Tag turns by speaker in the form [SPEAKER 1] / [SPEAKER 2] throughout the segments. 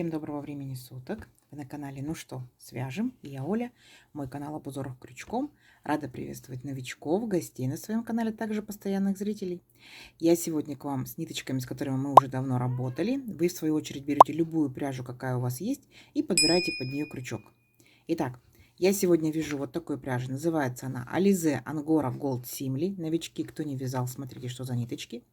[SPEAKER 1] Всем доброго времени суток. Вы на канале «Ну что, свяжем?» И я Оля, мой канал об узорах крючком. Рада приветствовать новичков, гостей на своем канале, также постоянных зрителей. Я сегодня к вам с ниточками, с которыми мы уже давно работали. Вы, в свою очередь, берете любую пряжу, какая у вас есть, и подбираете под нее крючок. Итак, я сегодня вяжу вот такой пряжи. Называется она Alize Angora Gold Simli. Новички, кто не вязал, смотрите, что за ниточки.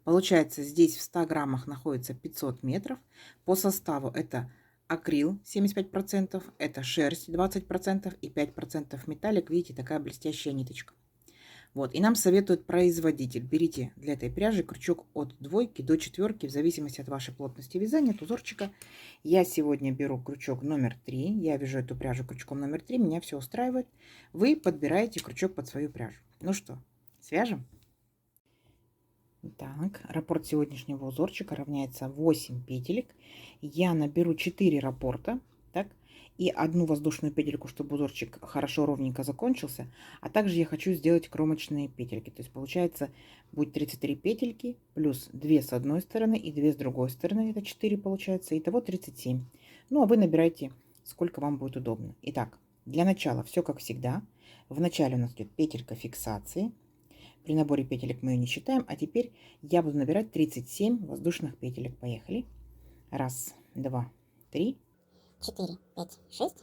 [SPEAKER 1] Получается, здесь в 100 граммах находится 500 метров. По составу это акрил 75%, это шерсть 20% и 5% металлик. Видите, такая блестящая ниточка. Вот, и нам советует производитель. Берите для этой пряжи крючок от 2 до 4, в зависимости от вашей плотности вязания, от узорчика. Я сегодня беру крючок номер 3. Я вяжу эту пряжу крючком номер 3. Меня все устраивает. Вы подбираете крючок под свою пряжу. Ну что, свяжем? Так, раппорт сегодняшнего узорчика равняется 8 петелек. Я наберу 4 раппорта, так, и одну воздушную петельку, чтобы узорчик хорошо ровненько закончился. А также я хочу сделать кромочные петельки. То есть получается будет 33 петельки плюс 2 с одной стороны и 2 с другой стороны. Это 4 получается. Итого 37. Ну а вы набирайте, сколько вам будет удобно. Итак, для начала все как всегда. В начале у нас идет петелька фиксации. При наборе петелек мы ее не считаем. А теперь я буду набирать 37 воздушных петелек. Поехали. Раз, два, три.
[SPEAKER 2] 4, 5, 6,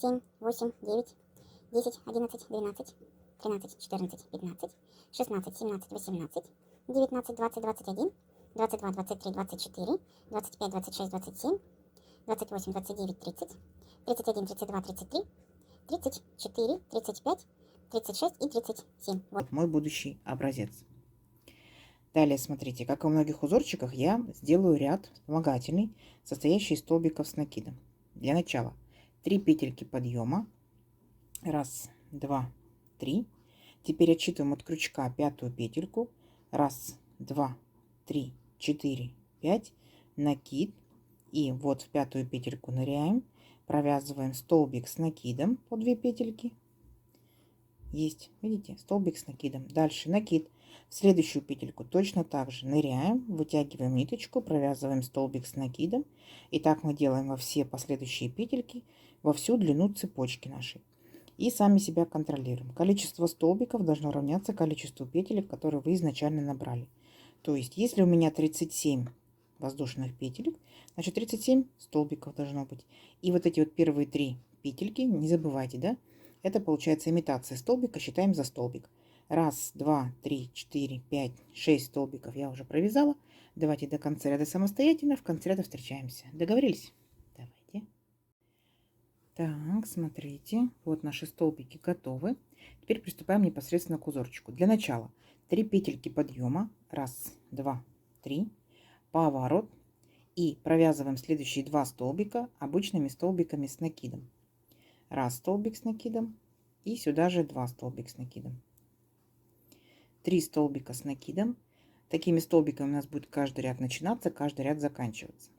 [SPEAKER 2] 7, 8, 9, 10, 11, 12, 13, 14, 15, 16, 17, 18, 19, 20, 21, 22, 23, 24, 25, 26, 27, 28, 29, 30, 31, 32, 33, 34, 35, 36 и 37.
[SPEAKER 1] Вот мой будущий образец. Далее смотрите, как и у многих узорчиках, я сделаю ряд вспомогательный, состоящий из столбиков с накидом. Для начала 3 петельки подъема. Раз, два, три. Теперь отсчитываем от крючка пятую петельку. Раз, два, три, 4, 5. Накид. И вот в пятую петельку ныряем. Провязываем столбик с накидом по 2 петельки. Есть, видите, столбик с накидом. Дальше накид. В следующую петельку точно так же ныряем, вытягиваем ниточку, провязываем столбик с накидом. И так мы делаем во все последующие петельки, во всю длину цепочки нашей. И сами себя контролируем. Количество столбиков должно равняться количеству петелек, которые вы изначально набрали. То есть, если у меня 37 воздушных петелек, значит 37 столбиков должно быть. И вот эти вот первые 3 петельки, не забывайте, да? Это получается имитация столбика, считаем за столбик. Раз, два, три, 4, 5, 6 столбиков я уже провязала. Давайте до конца ряда самостоятельно. В конце ряда встречаемся. Договорились? Давайте. Так, смотрите. Вот наши столбики готовы. Теперь приступаем непосредственно к узорчику. Для начала 3 петельки подъема. Раз, два, три. Поворот. И провязываем следующие 2 столбика обычными столбиками с накидом. Раз столбик с накидом и сюда же 2 столбика с накидом. 3 столбика с накидом. Такими столбиками у нас будет каждый ряд начинаться, каждый ряд заканчиваться.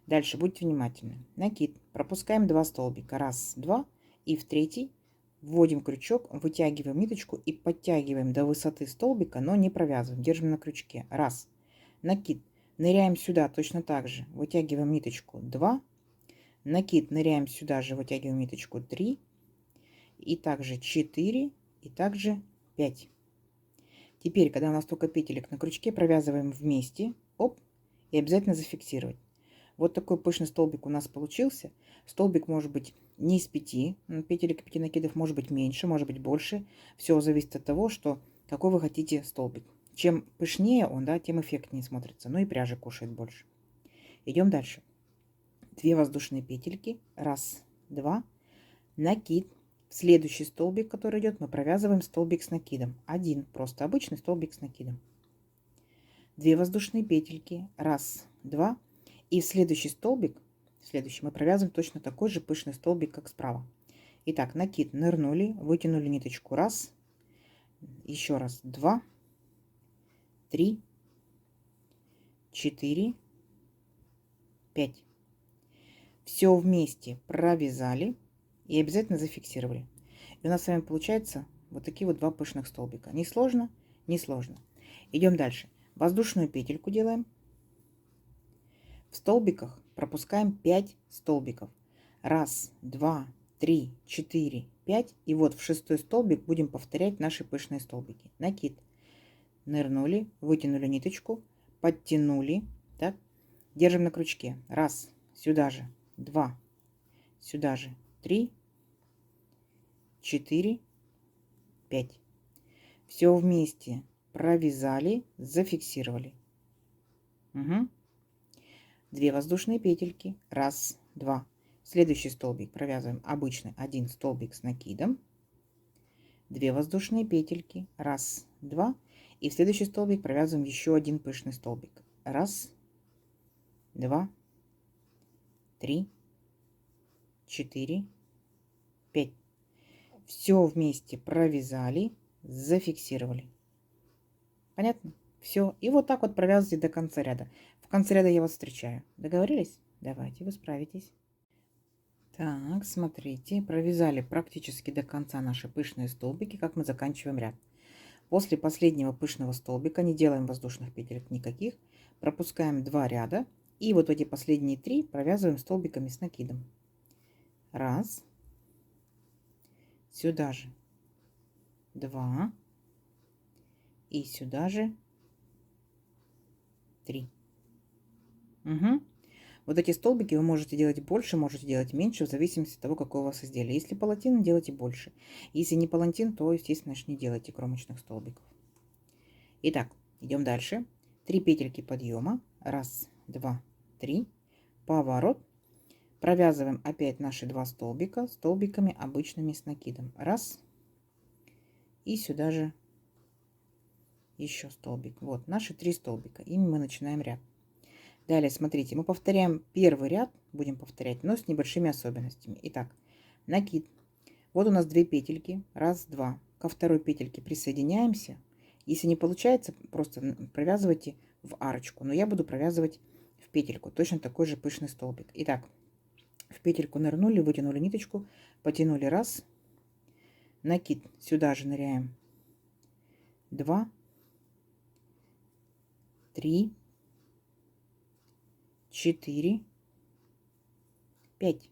[SPEAKER 1] Дальше будьте внимательны. Накид. Пропускаем 2 столбика. Раз, два. И в третий вводим крючок, вытягиваем ниточку и подтягиваем до высоты столбика, но не провязываем. Держим на крючке. Раз. Накид. Ныряем сюда точно так же. Вытягиваем ниточку. 2. Накид, ныряем сюда же, вытягиваем ниточку 3, и также 4, и также 5. Теперь, когда у нас только петелек на крючке, провязываем вместе, оп, и обязательно зафиксировать. Вот такой пышный столбик у нас получился. Столбик может быть не из 5 петелек, 5 накидов, может быть меньше, может быть больше. Все зависит от того, что какой вы хотите столбик. Чем пышнее он, да, тем эффектнее смотрится. Ну и пряжа кушает больше. Идем дальше. 2 воздушные петельки. Раз, два. Накид. В следующий столбик, который идет, мы провязываем столбик с накидом. Один. Просто обычный столбик с накидом. 2 воздушные петельки. Раз, два. И в следующий столбик, мы провязываем точно такой же пышный столбик, как справа. Итак, накид. Нырнули, вытянули ниточку. Раз. Еще раз. 2, 3, 4, 5. Все вместе провязали и обязательно зафиксировали. И у нас с вами получается вот такие вот 2 пышных столбика. Не сложно, не сложно. Идем дальше. Воздушную петельку делаем. В столбиках пропускаем 5 столбиков. Раз, два, три, четыре, пять. И вот в 6-й столбик будем повторять наши пышные столбики. Накид. Нырнули, вытянули ниточку, подтянули. Так. Держим на крючке. Раз, сюда же. Два, сюда же. 3, 4, 5. Все вместе провязали, зафиксировали. Угу. 2 воздушные петельки. Раз, два. Следующий столбик провязываем обычный 1 столбик с накидом. 2 воздушные петельки. Раз, два. И в следующий столбик провязываем еще один пышный столбик. Раз, два, три, 4, 5. Все вместе провязали, зафиксировали. Понятно? Все. И вот так вот провязывайте до конца ряда. В конце ряда я вас встречаю. Договорились? Давайте, вы справитесь. Так, смотрите, провязали практически до конца наши пышные столбики, как мы заканчиваем ряд. После последнего пышного столбика не делаем воздушных петелек никаких, пропускаем 2 ряда и вот эти последние 3 провязываем столбиками с накидом. Раз, сюда же 2 и сюда же 3. Угу. Вот эти столбики вы можете делать больше, можете делать меньше, в зависимости от того, какое у вас изделие. Если палантин, делайте больше. Если не палантин, то, естественно, не делайте кромочных столбиков. Итак, идем дальше. 3 петельки подъема. Раз, два, три. Поворот. Провязываем опять наши 2 столбика столбиками обычными с накидом. Раз. И сюда же еще столбик. Вот наши 3 столбика. Ими мы начинаем ряд. Далее, смотрите, мы повторяем первый ряд, будем повторять, но с небольшими особенностями. Итак, накид. Вот у нас 2 петельки. Раз, два. Ко второй петельке присоединяемся. Если не получается, просто провязывайте в арочку. Но я буду провязывать в петельку. Точно такой же пышный столбик. Итак, в петельку нырнули, вытянули ниточку, потянули раз. Накид. Сюда же ныряем. 2, 3, 4, 5.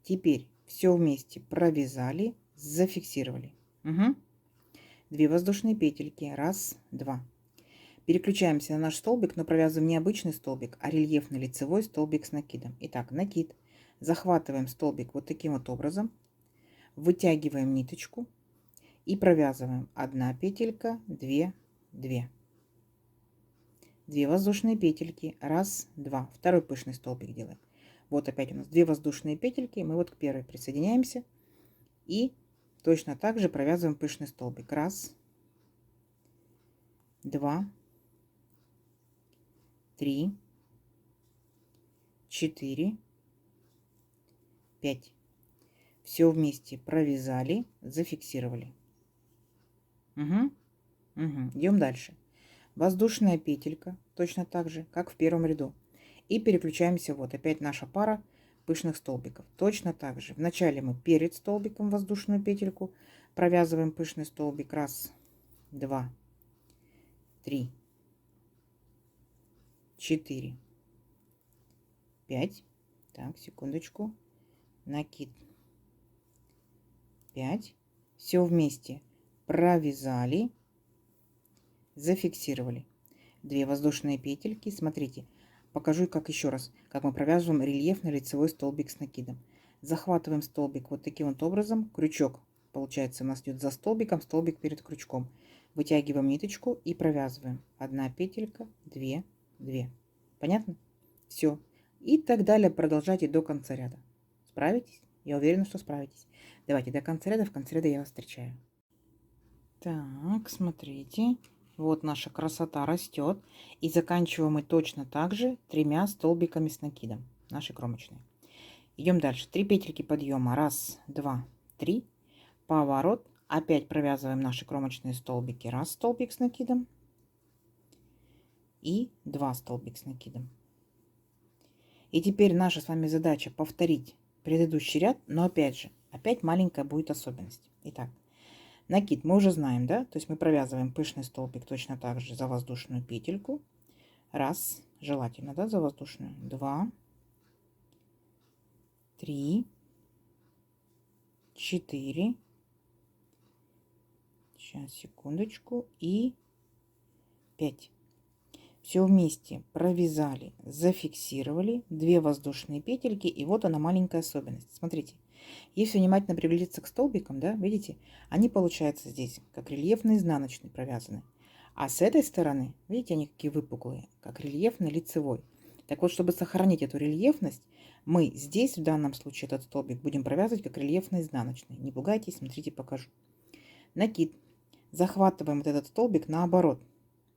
[SPEAKER 1] Теперь все вместе провязали, зафиксировали. Угу. 2 воздушные петельки. Раз, два. Переключаемся на наш столбик, но провязываем не обычный столбик, а рельефный лицевой столбик с накидом. Итак, накид. Захватываем столбик вот таким вот образом. Вытягиваем ниточку и провязываем 1 петелька, 2, 2. 2 воздушные петельки. Раз, два. Второй пышный столбик делаем. Вот опять у нас 2 воздушные петельки. Мы вот к первой присоединяемся. И точно так же провязываем пышный столбик. Раз, два, 3, 4, 5. Все вместе провязали, зафиксировали. Угу. Угу. Идем дальше. Воздушная петелька, точно так же, как в первом ряду. И переключаемся, вот опять наша пара пышных столбиков. Точно так же. Вначале мы перед столбиком воздушную петельку провязываем пышный столбик. Раз, два, 3, 4, 5. Так, секундочку. Накид. 5. Все вместе провязали, зафиксировали. 2 воздушные петельки. Смотрите, покажу как еще раз, как мы провязываем рельефный лицевой столбик с накидом. Захватываем столбик вот таким вот образом. Крючок, получается, у нас идет за столбиком, столбик перед крючком. Вытягиваем ниточку и провязываем. 1 петелька, 2, 2. Понятно? Все. И так далее продолжайте до конца ряда. Справитесь? Я уверена, что справитесь. Давайте до конца ряда. В конце ряда я вас встречаю. Так, смотрите. Вот наша красота растет. И заканчиваем мы точно так же 3 столбиками с накидом. Наши кромочные. Идем дальше. 3 петельки подъема. Раз, два, 3. Поворот. Опять провязываем наши кромочные столбики. Раз столбик с накидом. И 2 столбика с накидом. И теперь наша с вами задача повторить предыдущий ряд. Но опять же, опять маленькая будет особенность. Итак. Накид мы уже знаем, да? То есть мы провязываем пышный столбик точно так же за воздушную петельку. Раз, желательно, да, за воздушную. 2, 3, 4. Сейчас, секундочку. И 5. Все вместе провязали, зафиксировали. 2 воздушные петельки. И вот она маленькая особенность. Смотрите. Если внимательно приглядеться к столбикам, да, видите, они получаются здесь как рельефный изнаночный провязаны. А с этой стороны, видите, они какие выпуклые, как рельефный лицевой. Так вот, чтобы сохранить эту рельефность, мы здесь в данном случае этот столбик будем провязывать как рельефный изнаночный. Не пугайтесь, смотрите, покажу. Накид. Захватываем вот этот столбик наоборот.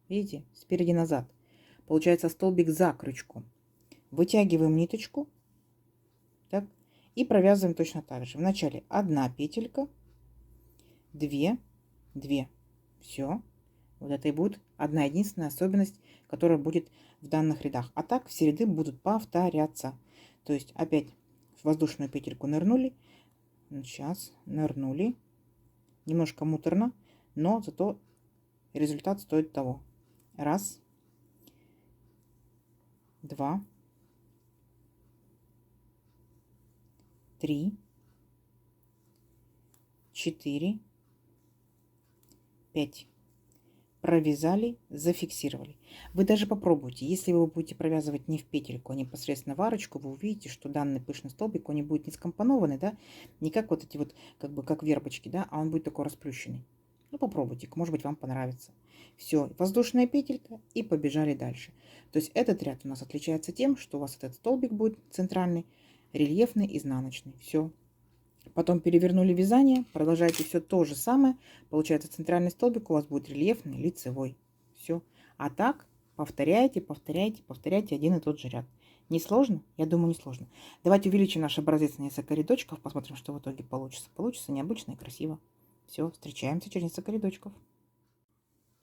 [SPEAKER 1] Видите, спереди назад. Получается столбик за крючком. Вытягиваем ниточку. Так. И провязываем точно так же. Вначале 1 петелька, 2, 2. Все. Вот это и будет одна единственная особенность, которая будет в данных рядах. А так все ряды будут повторяться. То есть опять в воздушную петельку нырнули. Сейчас нырнули. Немножко муторно, но зато результат стоит того. 1, 2, 3, 4, 5. Провязали, зафиксировали. Вы даже попробуйте. Если вы будете провязывать не в петельку, а непосредственно в арочку, вы увидите, что данный пышный столбик, он не будет не скомпонованный, да, не как вот эти вот, как бы как вербочки, да, а он будет такой расплющенный. Ну, попробуйте, может быть, вам понравится. Все, воздушная петелька и побежали дальше. То есть этот ряд у нас отличается тем, что у вас этот столбик будет центральный, рельефный, изнаночный. Все. Потом перевернули вязание, продолжаете все то же самое. Получается, центральный столбик у вас будет рельефный, лицевой. Все. А так повторяйте, повторяйте, повторяйте один и тот же ряд. Не сложно? Я думаю, не сложно. Давайте увеличим наш образец на несколько рядочков, посмотрим, что в итоге получится. Получится необычно и красиво. Все, встречаемся через несколько рядочков.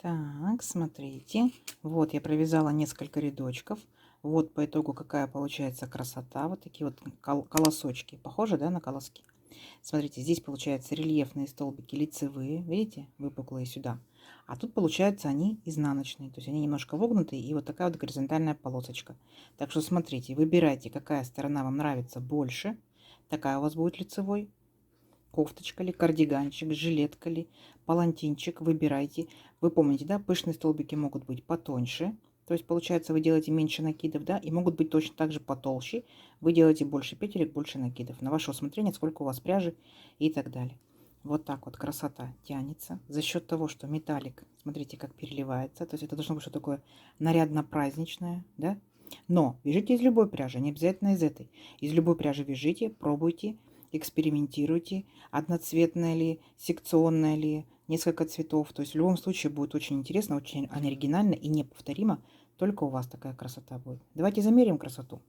[SPEAKER 1] Так, смотрите. Вот я провязала несколько рядочков. Вот по итогу какая получается красота. Вот такие вот колосочки. Похоже, да, на колоски? Смотрите, здесь получается рельефные столбики лицевые, видите, выпуклые сюда. А тут получается они изнаночные, то есть они немножко вогнутые, и вот такая вот горизонтальная полосочка. Так что смотрите, выбирайте, какая сторона вам нравится больше. Такая у вас будет лицевой. Кофточка ли, кардиганчик, жилетка ли, палантинчик, выбирайте. Вы помните, да, пышные столбики могут быть потоньше. То есть, получается, вы делаете меньше накидов, да, и могут быть точно так же потолще. Вы делаете больше петелек, больше накидов. На ваше усмотрение, сколько у вас пряжи и так далее. Вот так вот красота тянется. За счет того, что металлик, смотрите, как переливается. То есть, это должно быть что такое нарядно-праздничное, да. Но вяжите из любой пряжи, не обязательно из этой. Из любой пряжи вяжите, пробуйте, экспериментируйте. Одноцветная ли, секционная ли, несколько цветов. То есть в любом случае будет очень интересно, очень оригинально и неповторимо. Только у вас такая красота будет. Давайте замерим красоту.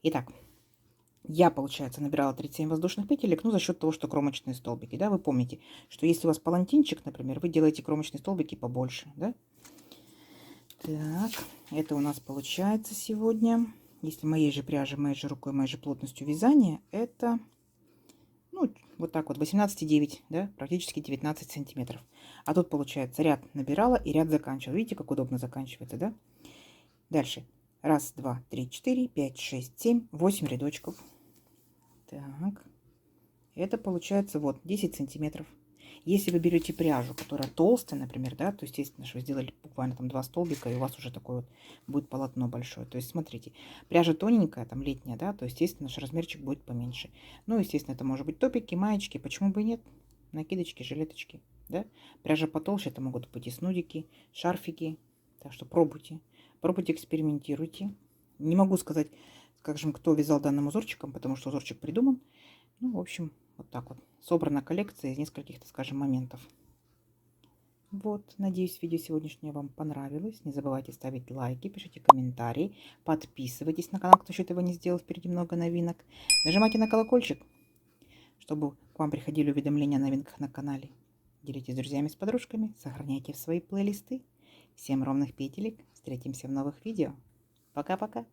[SPEAKER 1] Итак, я, получается, набирала 37 воздушных петелек, ну, за счет того, что кромочные столбики, да, вы помните, что если у вас палантинчик, например, вы делаете кромочные столбики побольше, да. Так, это у нас получается сегодня, если моей же пряжи, моей же рукой, моей же плотностью вязания, это, ну, вот так вот, 18,9, да, практически 19 сантиметров. А тут, получается, ряд набирала и ряд заканчивала. Видите, как удобно заканчивается, да? Дальше. 1, 2, 3, 4, 5, 6, 7, 8 рядочков. Так. Это получается вот 10 сантиметров. Если вы берете пряжу, которая толстая, например, да, то, естественно, что вы сделали буквально там 2 столбика, и у вас уже такое вот будет полотно большое. То есть, смотрите, пряжа тоненькая, там летняя, да, то, естественно, наш размерчик будет поменьше. Ну, естественно, это может быть топики, маечки, почему бы и нет? Накидочки, жилеточки, да. Пряжа потолще, это могут быть и снудики, шарфики. Так что пробуйте, пробуйте, экспериментируйте. Не могу сказать, скажем, кто вязал данным узорчиком, потому что узорчик придуман. Ну, в общем, вот так вот. Собрана коллекция из нескольких, так скажем, моментов. Вот, надеюсь, видео сегодняшнее вам понравилось. Не забывайте ставить лайки, пишите комментарии, подписывайтесь на канал, кто еще этого не сделал. Впереди много новинок. Нажимайте на колокольчик, чтобы к вам приходили уведомления о новинках на канале. Делитесь с друзьями, с подружками, сохраняйте в свои плейлисты. Всем ровных петелек. Встретимся в новых видео. Пока-пока.